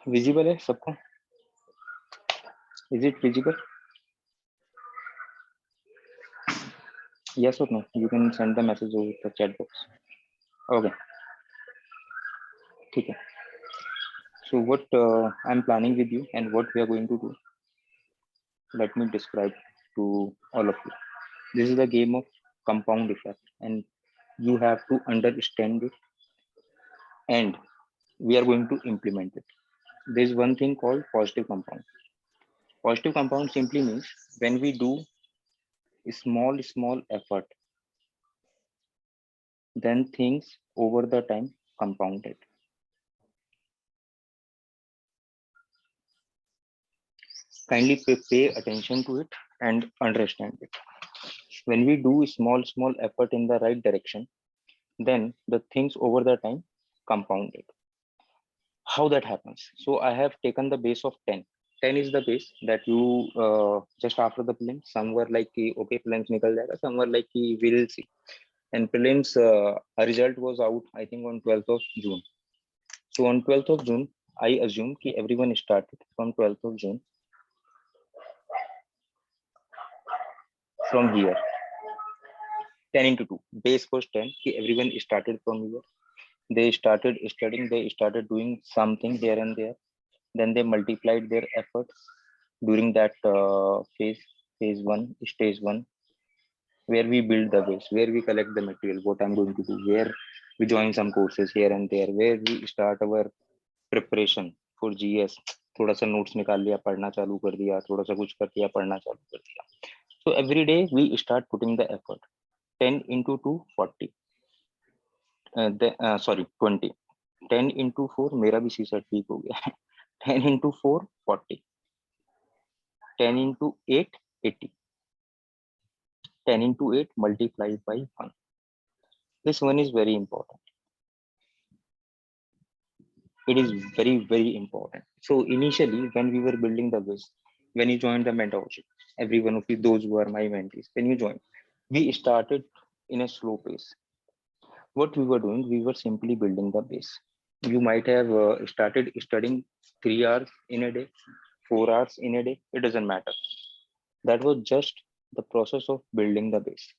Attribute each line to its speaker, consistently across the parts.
Speaker 1: Visible है सबको? Is it visible? Yes or no? You can send the message over the chat box. Okay, ठीक है. So what I'm planning with you and what we are going to do, let me describe to all of you. This is the game of compound effect and you have to understand it and we are going to implement it. There is one thing called positive compound. Positive compound simply means when we do small effort, then things over the time compounded. Kindly pay attention to it and understand it. When we do small effort in the right direction, then the things over the time compounded. How that happens? So I have taken the base of 10. 10 is the base that you just after the prelims, somewhere like okay prelims nikal jayega, somewhere like we will see. And prelims a result was out I think on 12th of June. So on 12th of June, I assume that everyone started from 12th of June from here. 10 into 2 base was 10. Everyone started from here. They started studying, they started doing something here and there. Then they multiplied their efforts during that phase one, stage one, where we build the base, where we collect the material, what I'm going to do, where we join some courses here and there, where we start our preparation for GS. थोड़ा सा notes निकाल लिया, पढ़ना चालू कर दिया, थोड़ा सा कुछ कर दिया, पढ़ना चालू कर दिया. So every day we start putting the effort. 10 into 2 40 sorry 20. 10 into 4 मेरा भी सी सेट ठीक हो गया. 10 into 4 40. 10 into 8 80. 10 into 8 multiplied by 1. This one is very important. It is very important. So initially when we were building the base, when you joined the mentorship, every one of you, those who are my mentees, when you joined, we started in a slow pace. What we were doing, we were simply building the base. You might have started studying 3 hours in a day, 4 hours in a day, it doesn't matter. That was just the process of building the base.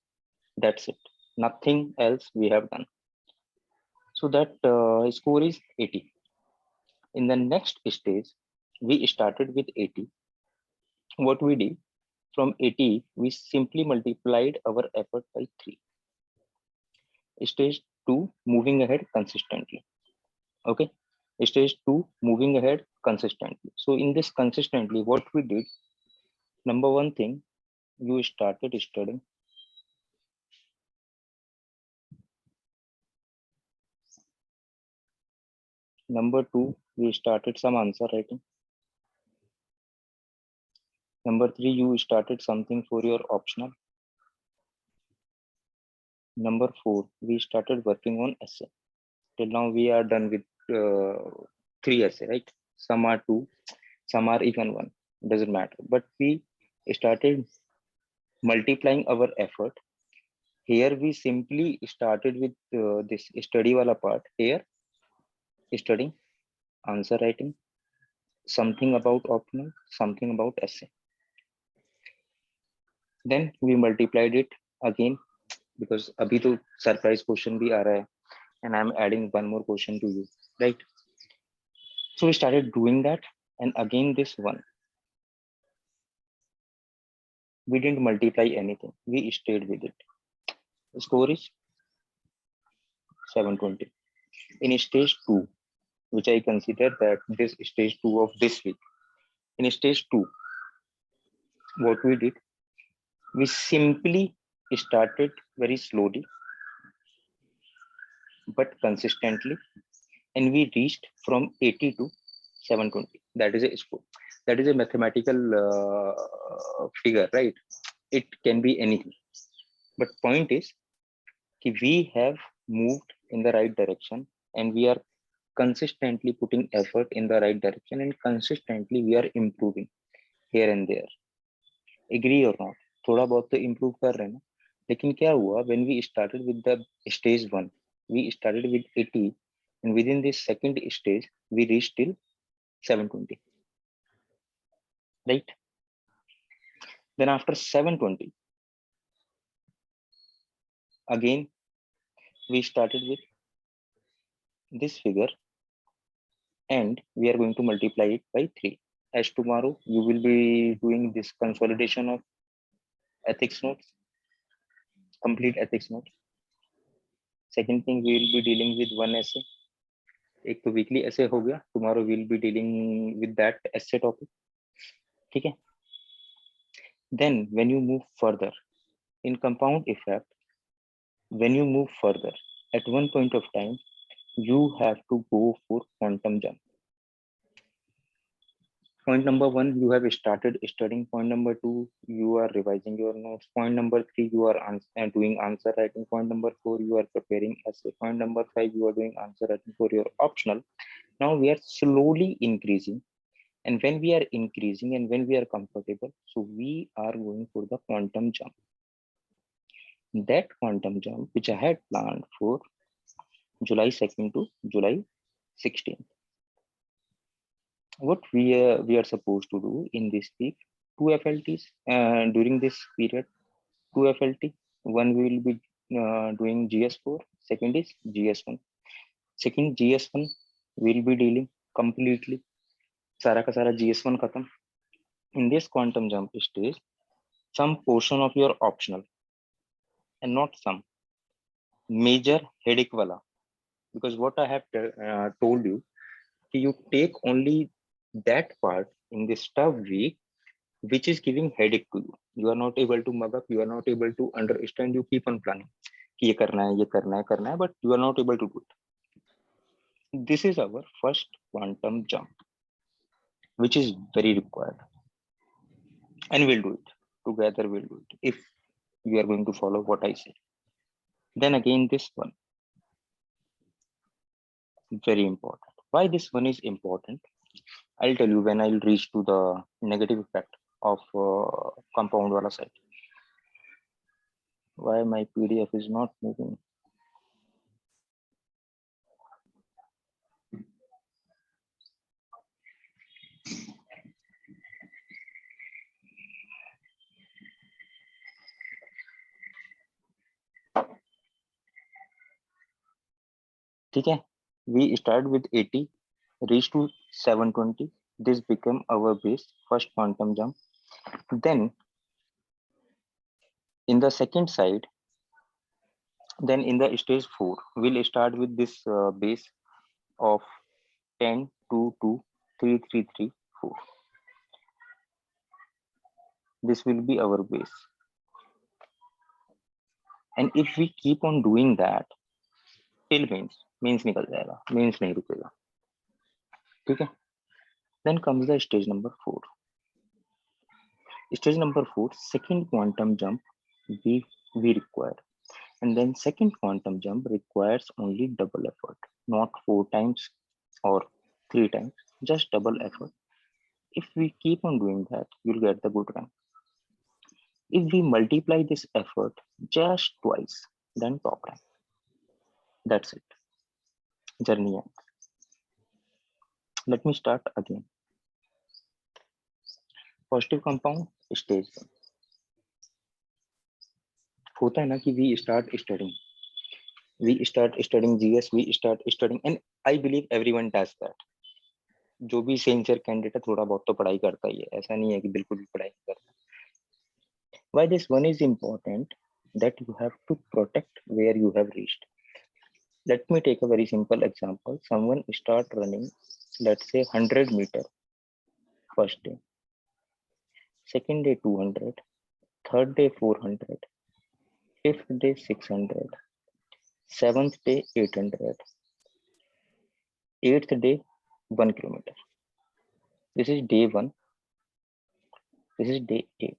Speaker 1: That's it, nothing else we have done. So that score is 80. In the next stage, we started with 80. What we did, from 80 we simply multiplied our effort by 3. Stage 2, moving ahead consistently. Okay, stage 2, moving ahead consistently. So in this consistently, what we did, number one thing, you started studying. Number 2, we started some answer writing. Number 3, you started something for your optional. Number 4, we started working on essay. Till now we are done with 3 essay, right? Some are 2, some are even 1, doesn't matter, but we started multiplying our effort. Here we simply started with this study wala part. Here studying, answer writing, something about optional, something about essay. Then we multiplied it again because abhi to surprise question bhi aa raha hai and I'm adding one more question to you, right? So we started doing that, and again this one, we didn't multiply anything, we stayed with it. The score is 720. In stage 2, which I consider that this stage 2 of this week, in stage 2, what we did, we simply started very slowly but consistently, and we reached from 80 to 720. That is a score. That is a mathematical figure, right? It can be anything, but point is we have moved in the right direction and we are consistently putting effort in the right direction, and consistently we are improving here and there. Agree or not? थोड़ा बहुत तो improve कर रहे हैं ना. लेकिन क्या हुआ, when we started with the stage 1, we started with 80, and within this second stage we reached till 720, right? Then after 720, again, we started with this figure and we are going to multiply it by 3. As tomorrow, you will be doing this consolidation of ethics notes, complete ethics notes. Second thing, we will be dealing with one essay. एक तो weekly essay हो गया. Tomorrow we will be dealing with that essay topic. ठीक है? Then when you move further in compound effect, when you move further, at one point of time, you have to go for quantum jump. Point number 1, you have started studying. Point number 2, you are revising your notes. Point number 3, you are doing answer writing. Point number 4, you are preparing essay. Point number 5, you are doing answer writing for your optional. Now we are slowly increasing. And when we are increasing and when we are comfortable, so we are going for the quantum jump. That quantum jump, which I had planned for July 2nd to July 16th. What we are supposed to do in this week, 2 FLTs during this period, 2 FLT. One we will be doing GS4, second is GS1. Second GS1 will be dealing completely सारा का सारा GS1 खत्म. In this quantum jump stage, some portion of your optional and not some major headache wala, because what I have told you, you take only that part in this tough week which is giving headache to you. You are not able to mug up, you are not able to understand, you keep on planning कि ये करना है, but you are not able to do it. This is our first quantum jump, which is very required, and we'll do it together. We'll do it if you are going to follow what I say. Then again, this one, very important. Why this one is important? I'll tell you when I'll reach to the negative effect of compound wala side. Why my PDF is not moving? ठीक है? We start with 80, reach to 720. This became our base, first quantum jump. Then in the second side, then in the stage 4, we'll start with this base of 10, 2, 2, 3, 3, 3, 4. This will be our base. And if we keep on doing that till means निकल जाएगा, means नहीं रुकेगा. ठीक है? Then comes the stage number 4. Stage number 4, second quantum jump we require. And then second quantum jump requires only double effort, not 4 times or 3 times, just double effort. If we keep on doing that, you'll get the good rank. If we multiply this effort just twice, then top rank. That's it. Journey ends. Let me start again. Positive compound stage 1. होता है ना कि we start studying GS, we start studying, and I believe everyone does that. जो भी sincere candidate है थोड़ा बहुत तो पढ़ाई करता ही है, ऐसा नहीं है कि बिल्कुल भी पढ़ाई नहीं करता. Why this one is important? That you have to protect where you have reached. Let me take a very simple example. Someone start running, let's say 100 meter first day, second day 200, third day 400, fifth day 600, seventh day 800, eighth day 1 kilometer. This is day 1. This is day 8.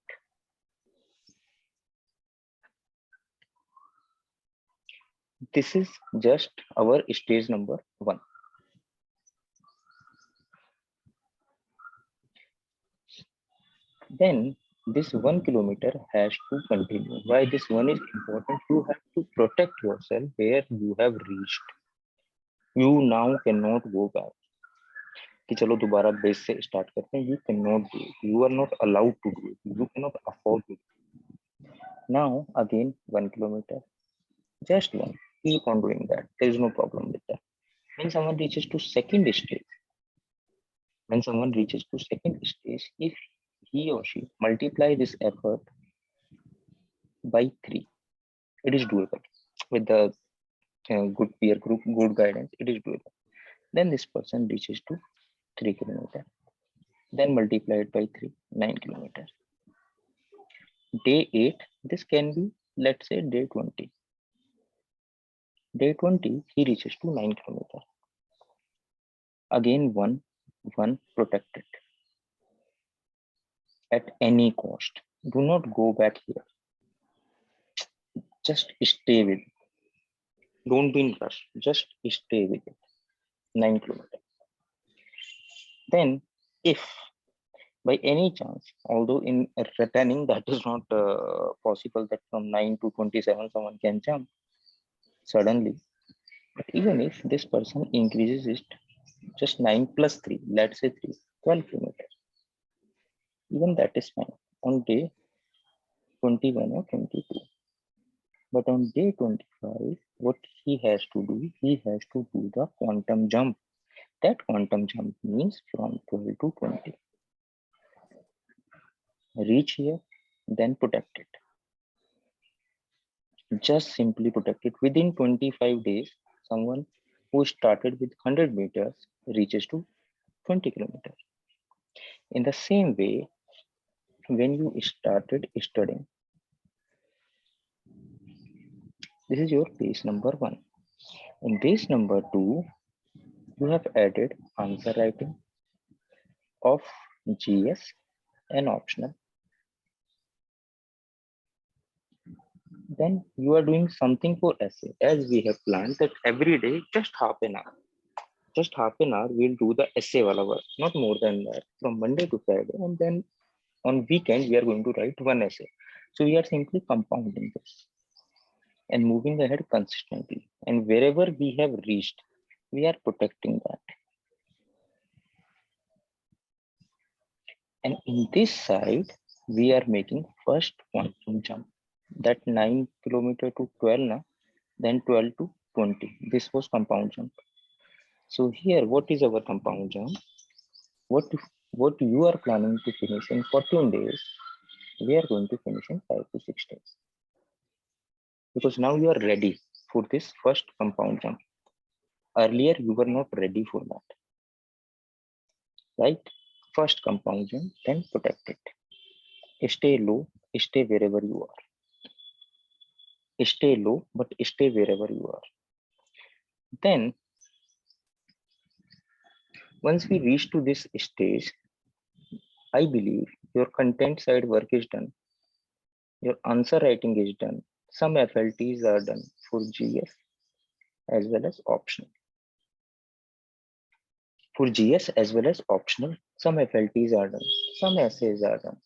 Speaker 1: This is just our stage number 1. Then this 1 kilometer has to continue. Why this one is important? You have to protect yourself where you have reached. You now cannot go back. कि चलो दोबारा base से start करते हैं, you cannot do it, you are not allowed to do it, you cannot afford to do it. Now again 1 kilometer, just one, keep on doing that, there is no problem with that. When someone reaches to second stage, if he or she multiply this effort by 3, it is doable. With the good peer group, good guidance, it is doable. Then this person reaches to 3 kilometers. Then multiply it by 3, 9 kilometers. Day 8, this can be, let's say, day 20. Day 20, he reaches to 9 kilometers. Again, one protected at any cost. Do not go back here. Just stay with it. Don't be in rush. Just stay with it. 9 kilometers. Then, if by any chance, although in returning that is not possible, that from 9 to 27 someone can jump suddenly, but even if this person increases it just 9 plus 3, let's say 3, 12 kilometers, even that is fine on day 21 or 22. But on day 25, what he has to do, he has to do the quantum jump. That quantum jump means from 12 to 20. Reach here, then protect it. Just simply protect it. Within 25 days, someone who started with 100 meters reaches to 20 kilometers. In the same way, when you started studying, this is your base number 1. In base number 2, you have added answer writing of GS and optional. Then you are doing something for essay, as we have planned that every day, just half an hour. Just half an hour, we'll do the essay wala work, not more than that, from Monday to Friday. And then on weekend, we are going to write one essay. So we are simply compounding this and moving ahead consistently. And wherever we have reached, we are protecting that. And in this side, we are making first quantum jump. That 9 kilometer to 12, na, then 12 to 20. This was compound jump. So here, what is our compound jump? What you are planning to finish in 14 days, we are going to finish in 5 to 6 days. Because now you are ready for this first compound jump. Earlier, you were not ready for that. Right? First compound jump, then protect it. Stay low, stay wherever you are. Stay low, but stay wherever you are. Then, once we reach to this stage, I believe your content side work is done. Your answer writing is done. Some FLTs are done for GS as well as optional. For GS as well as optional, some FLTs are done. Some essays are done.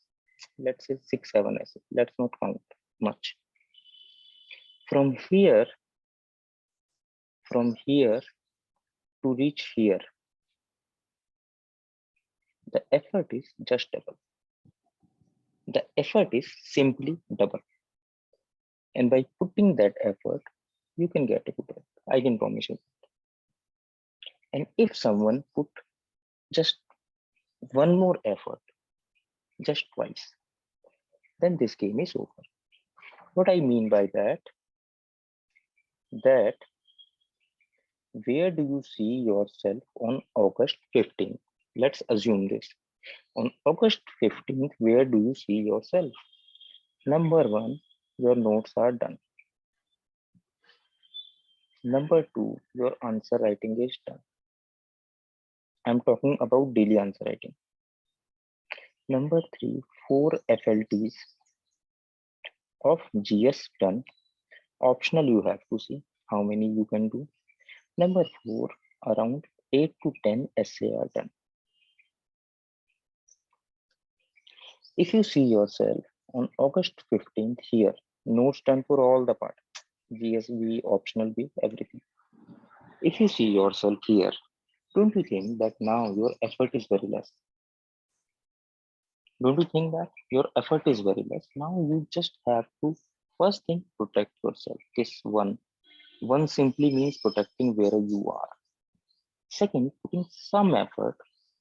Speaker 1: Let's say 6, 7 essays. Let's not count much. From here to reach here, the effort is just double. The effort is simply double. And by putting that effort, you can get a good result. I can promise you. And if someone put just one more effort, just twice, then this game is over. What I mean by that, where do you see yourself on August 15th? Let's assume this. On August 15th, where do you see yourself? Number 1, your notes are done. Number 2, your answer writing is done. I'm talking about daily answer writing. Number 3, 4 FLTs of GS done. Optional, you have to see how many you can do. Number 4, around 8 to 10 essay are done. If you see yourself on August 15th here, notes done for all the part, GSB, optional B, everything. If you see yourself here, Don't you think that now your effort is very less? Don't you think that your effort is very less? Now you just have to first thing protect yourself. This one. One simply means protecting where you are. Second, putting some effort.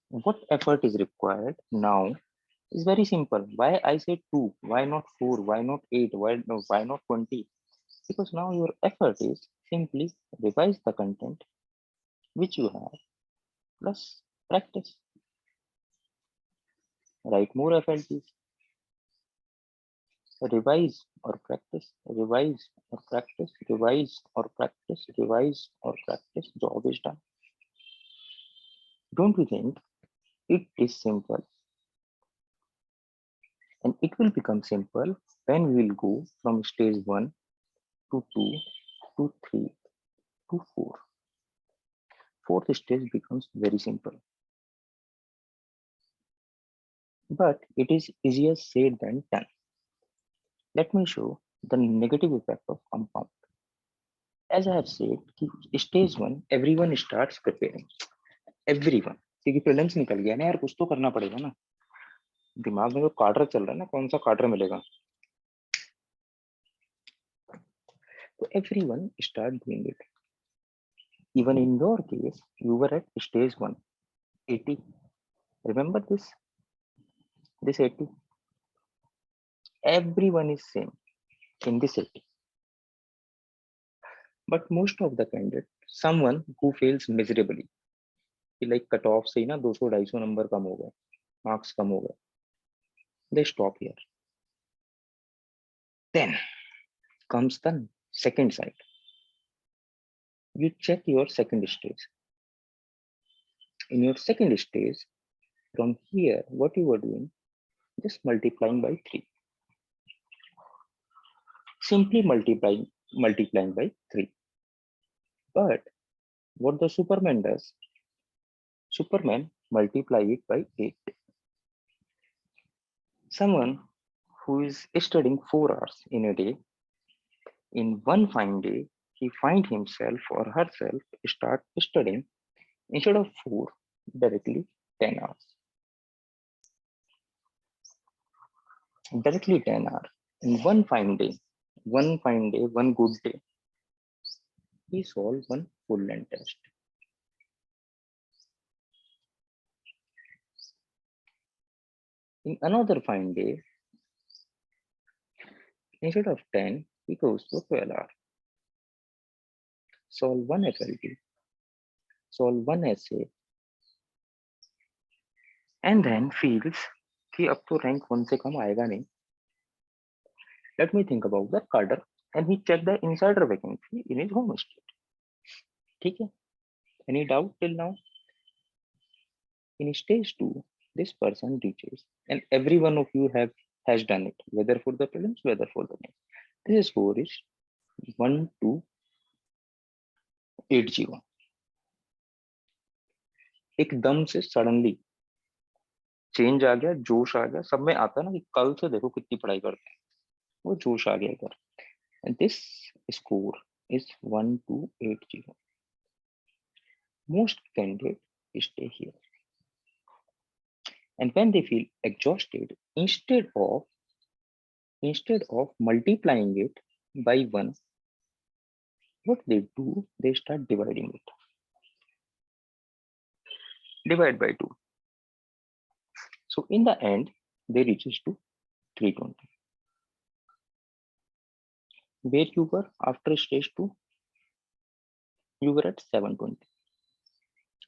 Speaker 1: What effort is required now is very simple. Why I say two? Why not four? Why not eight? Why no? Why not 20? Because now your effort is simply revise the content which you have plus practice. Write more FLTs, revise or practice, revise or practice, revise or practice, revise or practice. Job is done. Don't you think it is simple? And it will become simple when we will go from stage 1 to 2 to 3 to 4. Fourth stage becomes very simple. But it is easier said than done. Let me show the negative effect of compound. As I have said, stage 1, everyone starts preparing. Everyone. क्योंकि prelims निकल गया ना यार, कुछ तो करना पड़ेगा ना. दिमाग में तो कार्डर चल रहा है ना, कौन सा कार्डर मिलेगा. So everyone start doing it. Even in your case, you were at stage 1, 80. Remember this 80. Everyone is same in this 80. But most of the candidates, someone who fails miserably, like cut off से ही ना 200-250 number कम हो गए, marks कम हो गए, they stop here. Then comes the second side. You check your second stage. In your second stage, from here, what you were doing, just multiplying by 3. Simply multiplying by 3. But what the Superman does, Superman multiply it by 8. Someone who is studying 4 hours in a day, in one fine day, he find himself or herself start studying instead of 4, directly 10 hours. Directly 10 hours. In one fine day, one good day, he solved one full length test. In another fine day, instead of 10, he goes to 12 hours. Solve one FLT, solve one essay, and then feels कि अब तो rank 1 से कम आएगा नहीं. Let me think about the cadre, and he checked the insider vacancy in his home state. ठीक है? Any doubt till now? In stage 2, this person reaches, and every one of you has done it, whether for the prelims, whether for the mains. This score is 1280. एकदम से suddenly change आ गया, जोश आ गया. सब में आता है ना कि कल से देखो कितनी पढ़ाई करते हैं, वो जोश आ गया इधर. And this score is 1280. Most candidates stay here. And when they feel exhausted, instead of multiplying it by 1, what they do, they start dividing it. Divide by 2. So in the end, they reaches to 320. Where you were after stage 2, you were at 720.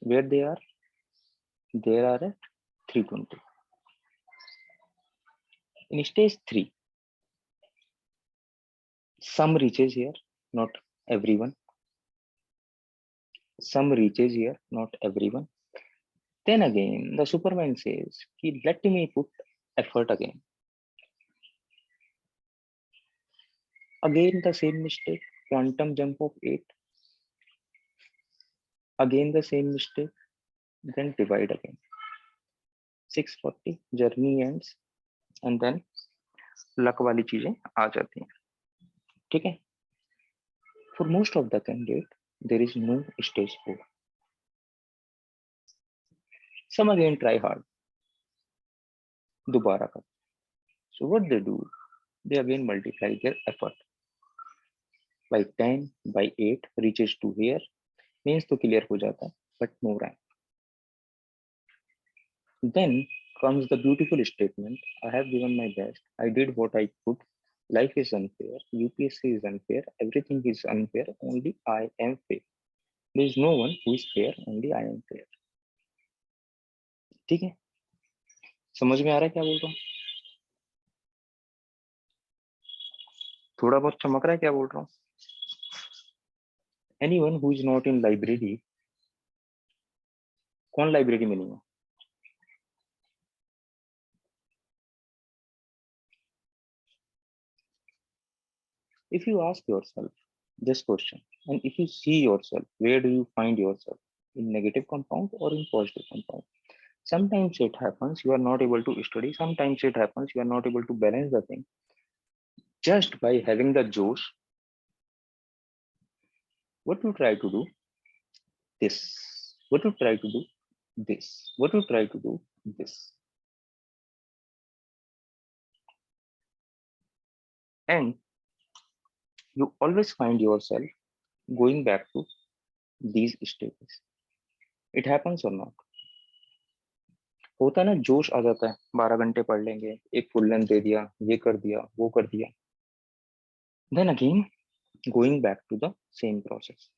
Speaker 1: Where they are at 320. In stage 3, some reaches here, not everyone. Some reaches here, not everyone. Then again, the Superman says, let me put effort again. Again, the same mistake, quantum jump of 8. Again, the same mistake, then divide again. 640, journey ends, and then luck वाली चीजें आ जाती हैं. ठीक है? For most of the candidate, there is no stage 4. some again try hard, दोबारा कर. So what they do, they again multiply their effort by 10, by 8 reaches to here, means तो clear हो जाता है, but no rank. Then comes the beautiful statement, I have given my best, I did what I could, life is unfair, UPSC is unfair, everything is unfair, only I am fair. There is no one who is fair, only I am fair. ठीक है, समझ में आ रहा है क्या बोल रहा हूँ? थोड़ा बहुत चमक रहा है क्या बोल रहा हूँ? Anyone who is not in library, कौन लाइब्रेरी में नहीं है? If you ask yourself this question, and if you see yourself, where do you find yourself? In negative compound or in positive compound? Sometimes it happens you are not able to study, sometimes it happens you are not able to balance the thing. Just by having the josh, what you try to do? This. What you try to do? This. What you try to do? This. And you always find yourself going back to these stages. It happens or not? होता है ना, जोश आ जाता है, 12 घंटे पढ़ लेंगे, एक फुल लेंथ दे दिया, ये कर दिया, वो कर दिया. Then again, going back to the same process.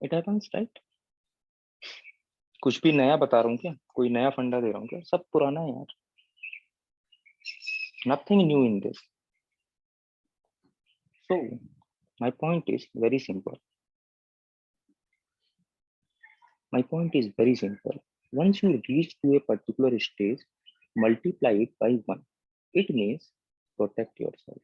Speaker 1: It happens, right? कुछ भी नया बता रहा हूँ क्या? कोई नया फंडा दे रहा हूँ क्या? सब पुराना है यार. Nothing new in this. So, my point is very simple. My point is very simple. Once you reach to a particular stage, multiply it by 1. It means protect yourself.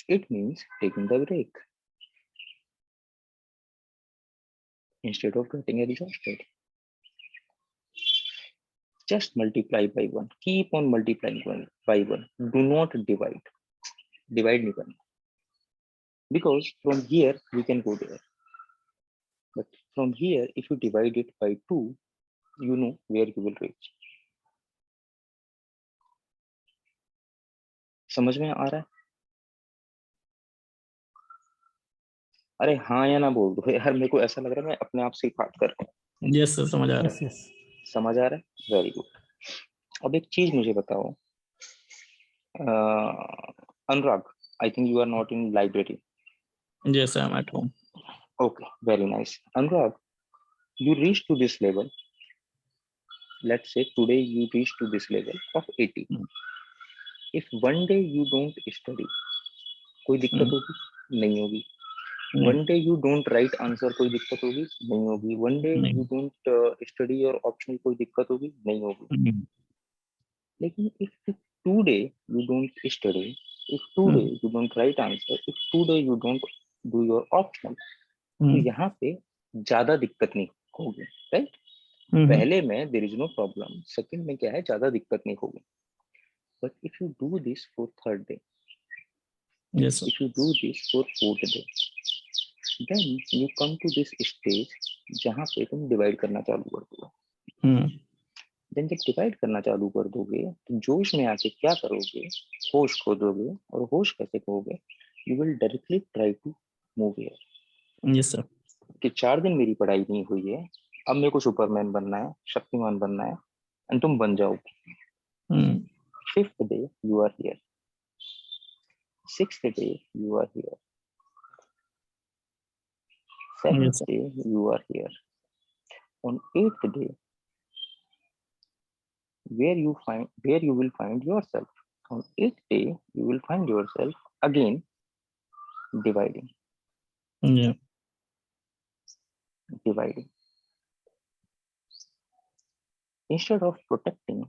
Speaker 1: It means taking the break instead of getting exhausted. Just multiply by 1. Keep on multiplying by 1. Do not divide. Divide नहीं करना. Because from here we can go there. But from here, if you divide it by 2, you know where you will reach. समझ में आ रहा है? अरे हाँ या ना बोल दो यार, मेरे को ऐसा लग रहा है मैं अपने आप से ही बात कर रहा हूँ.
Speaker 2: यस सर, समझ आ रहा है.
Speaker 1: समझ आ रहा है? Very good. अब एक चीज मुझे बताओ, Anurag, I think you are not in library.
Speaker 2: Yes, I am at home.
Speaker 1: Okay, very nice. Anurag, you reach to this level. Let's say today you reach to this level of 80. If one day you don't study, कोई दिक्कत होगी? नहीं होगी. One day you don't write answer, कोई दिक्कत होगी? नहीं होगी. One day you don't study your optional, कोई दिक्कत होगी? नहीं होगी. लेकिन if today you don't study, if today you don't write answer, if today you don't do your optional, तो यहाँ पे ज्यादा दिक्कत नहीं होगी, राइट? पहले में there is no problem, second में क्या है, ज्यादा दिक्कत नहीं होगी. But if you do this for third day,
Speaker 2: yes sir,
Speaker 1: if you do this for fourth day, then you come to this stage जहाँ पे तुम डिवाइड करना चालू कर दोगे. देन जब डिवाइड करना चालू कर दोगे तो जोश में आके क्या करोगे? होश खो दोगे. और होश कैसे खोगे? You will directly try to move here.
Speaker 2: Yes sir.
Speaker 1: कि 4 दिन मेरी पढ़ाई नहीं हुई है, अब मेरे को सुपरमैन बनना है, शक्तिमान बनना है, एंड तुम बन जाओ. 5th day you are here, 6th day you are here, 7th day you are here. On 8th day, where you will find yourself. On 8th day you will find yourself again dividing.
Speaker 2: Yeah.
Speaker 1: Dividing. Instead of protecting,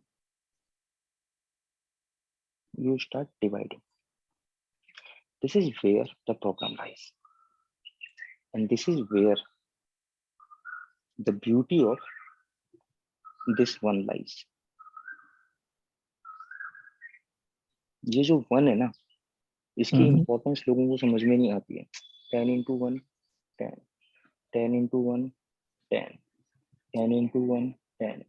Speaker 1: you start dividing. This is where the problem lies. And this is where the beauty of this one lies. ये जो one है ना, इसकी importance लोगों को समझ में नहीं आती है. 10 into 1, 10. 10 into 1, 10. 10 into 1, 10.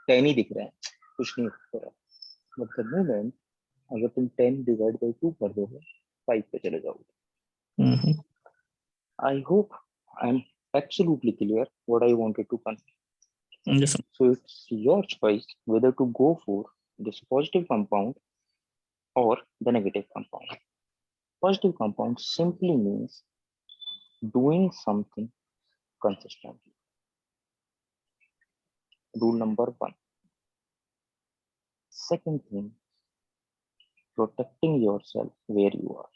Speaker 1: 10 ही दिख रहा है, कुछ नहीं हो रहा. बट द मोमेंट अगर तुम 10 डिवाइड बाई 2 कर दोगे 5 पे चले जाओगे.
Speaker 2: Mm-hmm.
Speaker 1: I hope I'm absolutely clear what I wanted to convey.
Speaker 2: Yes, sir.
Speaker 1: So it's your choice whether to go for this positive compound or the negative compound. Positive compound simply means doing something consistently. Rule number one. Second thing, protecting yourself where you are.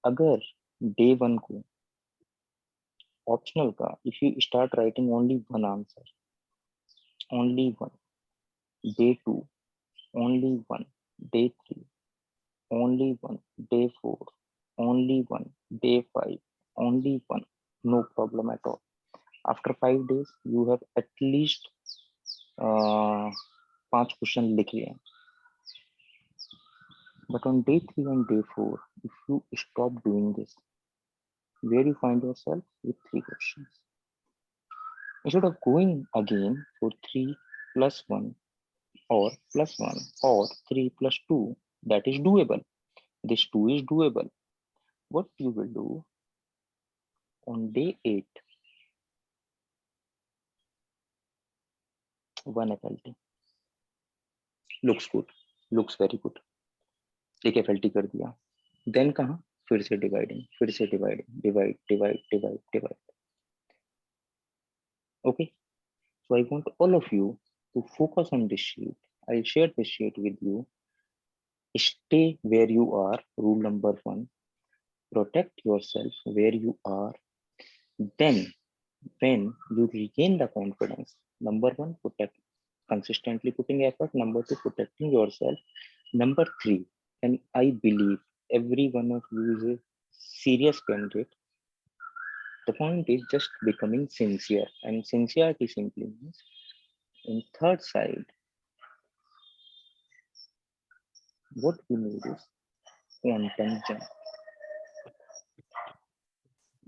Speaker 1: अगर day one को optional का, if you start writing only one answer, only one. Day two, only one. Day three, only one. Day four, only one. Day five, only one. No problem at all. After 5 days, you have at least 5 question लिख लिए. But on day 3 and day 4, if you stop doing this, where you find yourself with 3 questions. Instead of going again for 3 plus 1 or plus 1 or 3 plus 2, that is doable. This 2 is doable. What you will do on day 8, 1 FLT. Looks good. Looks very good. एक FLT कर दिया. Then कहाँ? फिर से dividing, divide. Okay. So I want all of you to focus on this sheet. I'll share this sheet with you. Stay where you are. Rule number one. Protect yourself where you are. Then, when you regain the confidence, number one, protect. Consistently putting effort. Number two, protecting yourself. Number three, and I believe every one of you is a serious candidate. The point is just becoming sincere, and sincerity simply means in third side, what we need is quantum jump.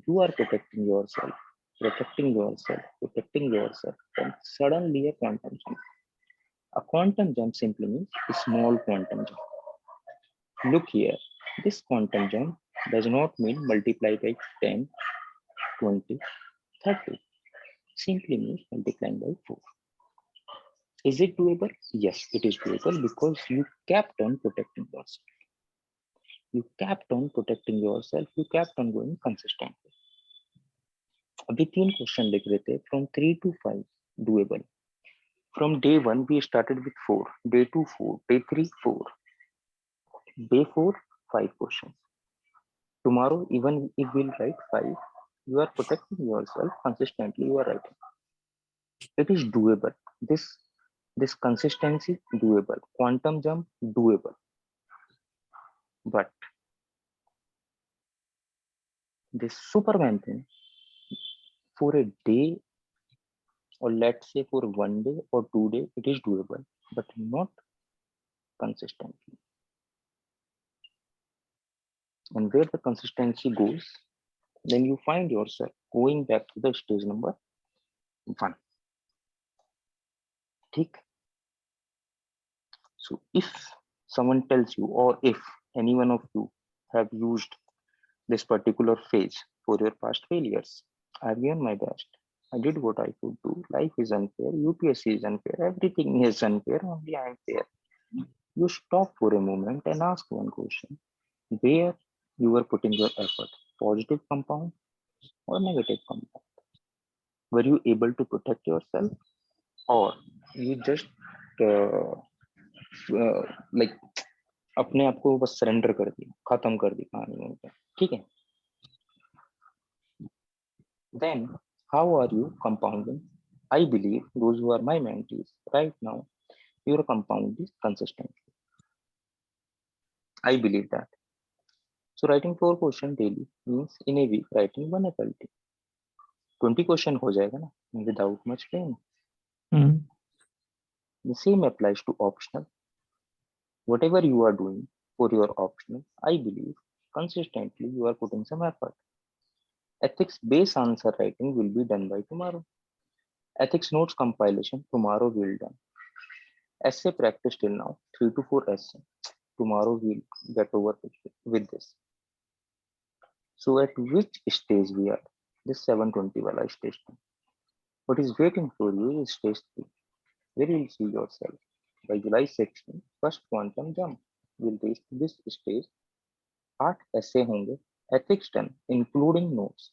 Speaker 1: You are protecting yourself, and suddenly a quantum jump. A quantum jump simply means a small quantum jump. Look here, this quantum jump does not mean multiply by 10, 20, 30. Simply means multiplying by 4. Is it doable? Yes, it is doable because you kept on protecting yourself. You kept on protecting yourself. You kept on going consistently. अभी 3 question लिख रहे थे from 3 to 5 doable. From day 1 we started with 4, day 2 4, day 3 4, day 4 5 questions. Tomorrow even if we'll write 5, you are protecting yourself consistently. You are writing. It is doable. This consistency doable. Quantum jump doable. But this Superman thing for a day, or let's say for 1 day or 2 days, it is doable, but not consistently. And where the consistency goes, then you find yourself going back to the stage number 1. ठीक? So if someone tells you, or if any one of you have used this particular phase for your past failures, I've given my best. I did what I could do. Life is unfair. UPSC is unfair. Everything is unfair. Only I am fair. You stop for a moment and ask one question. Where you were putting your effort? Positive compound or negative compound? Were you able to protect yourself, or you just uh, like अपने आप को बस surrender कर दिया, खत्म कर दी कहानी वहीं पे. ठीक है. Then how are you compounding? I believe those who are my mentees right now, your compound is consistent. I believe that. So writing 4 question daily means in a week writing 1 FLT. 20 question हो जाएगा ना, without much pain.
Speaker 2: Mm-hmm.
Speaker 1: The same applies to optional. Whatever you are doing for your optional, I believe consistently, you are putting some effort. Ethics based answer writing will be done by tomorrow. Ethics notes compilation, tomorrow we'll done. Essay practice till now, 3 to 4 essay. Tomorrow we'll get over with this. So at which stage we are? This 720 wala stage 2. What is waiting for you is stage 3, where you will see yourself. By July 16, first quantum jump will reach this stage. 8 essay होंगे, ethics done, including notes,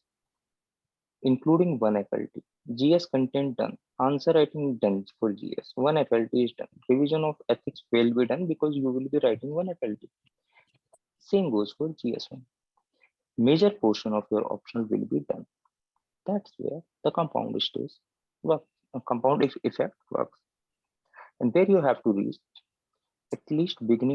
Speaker 1: including one FLT. GS content done, answer writing done for GS. One FLT is done. Revision of ethics will be done because you will be writing one FLT. Same goes for GS1. Major portion of your optional will be done. That's where the compound stage works. A compound effect works. And there you have to reach at least beginning